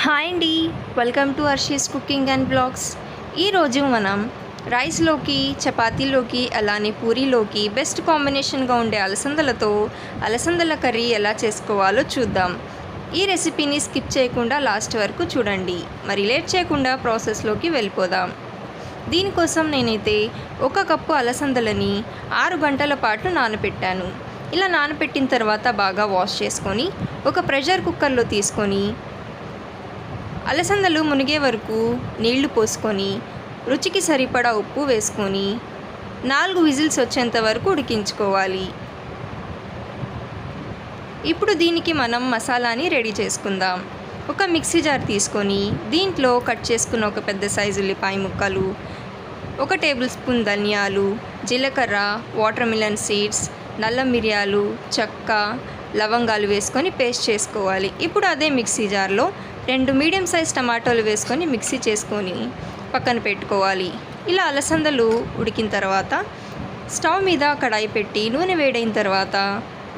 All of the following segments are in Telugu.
హాయ్ అండి, welcome to Harshi's cooking and blogs. ఈరోజు మనం రైస్లోకి, చపాతీలోకి, అలానే పూరీలోకి బెస్ట్ కాంబినేషన్గా ఉండే అలసందలతో అలసందల కర్రీ ఎలా చేసుకోవాలో చూద్దాం. ఈ రెసిపీని స్కిప్ చేయకుండా లాస్ట్ వరకు చూడండి. మరి లేట్ చేయకుండా ప్రాసెస్లోకి వెళ్ళిపోదాం. దీనికోసం నేనైతే 1 కప్పు అలసందలని 6 గంటల పాటు నానబెట్టాను. ఇలా నానబెట్టిన తర్వాత బాగా వాష్ చేసుకొని ఒక ప్రెషర్ కుక్కర్లో తీసుకొని అలసందలు మునిగే వరకు నీళ్లు పోసుకొని రుచికి సరిపడా ఉప్పు వేసుకొని 4 విజిల్స్ వచ్చేంత వరకు ఉడికించుకోవాలి. ఇప్పుడు దీనికి మనం మసాలాని రెడీ చేసుకుందాం. ఒక మిక్సీ జార్ తీసుకొని దీంట్లో కట్ చేసుకున్న ఒక పెద్ద సైజు ఉల్లిపాయ ముక్కలు, 1 టేబుల్ స్పూన్ ధనియాలు, జీలకర్ర, వాటర్ మిలన్ సీడ్స్, నల్ల మిరియాలు, చెక్క, లవంగాలు వేసుకొని పేస్ట్ చేసుకోవాలి. ఇప్పుడు అదే మిక్సీ జార్లో 2 మీడియం సైజ్ టమాటోలు వేసుకొని మిక్సీ చేసుకొని పక్కన పెట్టుకోవాలి. ఇలా అలసందలు ఉడికిన తర్వాత స్టవ్ మీద కడాయి పెట్టి నూనె వేడైన తర్వాత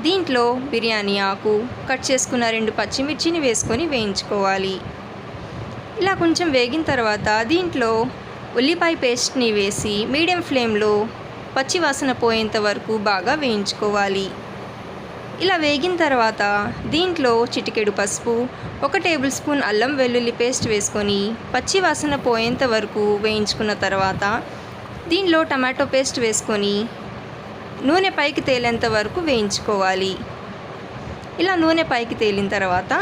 దీంట్లో బిర్యానీ ఆకు, కట్ చేసుకున్న 2 పచ్చిమిర్చిని వేసుకొని వేయించుకోవాలి. ఇలా కొంచెం వేగిన తర్వాత దీంట్లో ఉల్లిపాయ పేస్ట్ని వేసి మీడియం ఫ్లేమ్లో పచ్చి వాసన పోయేంత వరకు బాగా వేయించుకోవాలి. ఇలా వేగిన తర్వాత దీంట్లో చిటికెడు పసుపు, 1 టేబుల్ స్పూన్ అల్లం వెల్లుల్లి పేస్ట్ వేసుకొని పచ్చి వాసన పోయేంత వరకు వేయించుకున్న తర్వాత దీనిలో టమాటో పేస్ట్ వేసుకొని నూనె పైకి తేలేంత వరకు వేయించుకోవాలి. ఇలా నూనె పైకి తేలిన తర్వాత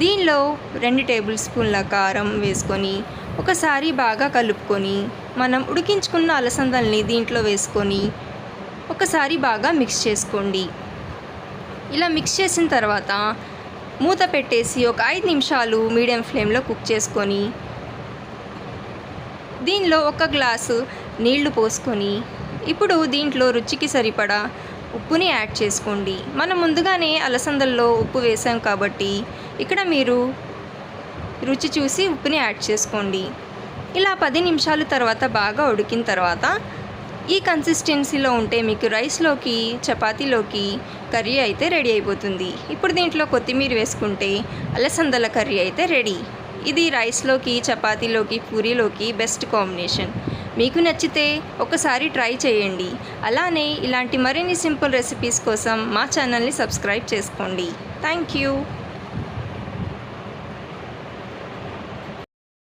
దీనిలో 2 టేబుల్ స్పూన్ల కారం వేసుకొని ఒకసారి బాగా కలుపుకొని మనం ఉడికించుకున్న అలసందల్ని దీంట్లో వేసుకొని ఒకసారి బాగా మిక్స్ చేసుకోండి. ఇలా మిక్స్ చేసిన తర్వాత మూత పెట్టేసి ఒక 5 నిమిషాలు మీడియం ఫ్లేమ్లో కుక్ చేసుకొని దీనిలో 1 గ్లాసు నీళ్లు పోసుకొని ఇప్పుడు దీంట్లో రుచికి సరిపడా ఉప్పుని యాడ్ చేసుకోండి. మనం ముందుగానే అలసందల్లో ఉప్పు వేసాం కాబట్టి ఇక్కడ మీరు రుచి చూసి ఉప్పుని యాడ్ చేసుకోండి. ఇలా 10 నిమిషాల తర్వాత బాగా ఉడికిన తర్వాత ఈ కన్సిస్టెన్సీలో ఉంటే మీకు రైస్లోకి, చపాతీలోకి కర్రీ అయితే రెడీ అయిపోతుంది. ఇప్పుడు దీంట్లో కొత్తిమీర వేసుకుంటే అలసందల కర్రీ అయితే రెడీ. ఇది రైస్లోకి, చపాతీలోకి, పూరీలోకి బెస్ట్ కాంబినేషన్. మీకు నచ్చితే ఒకసారి ట్రై చేయండి. అలానే ఇలాంటి మరిన్ని సింపుల్ రెసిపీస్ కోసం మా ఛానల్ని సబ్స్క్రైబ్ చేసుకోండి. Thank you.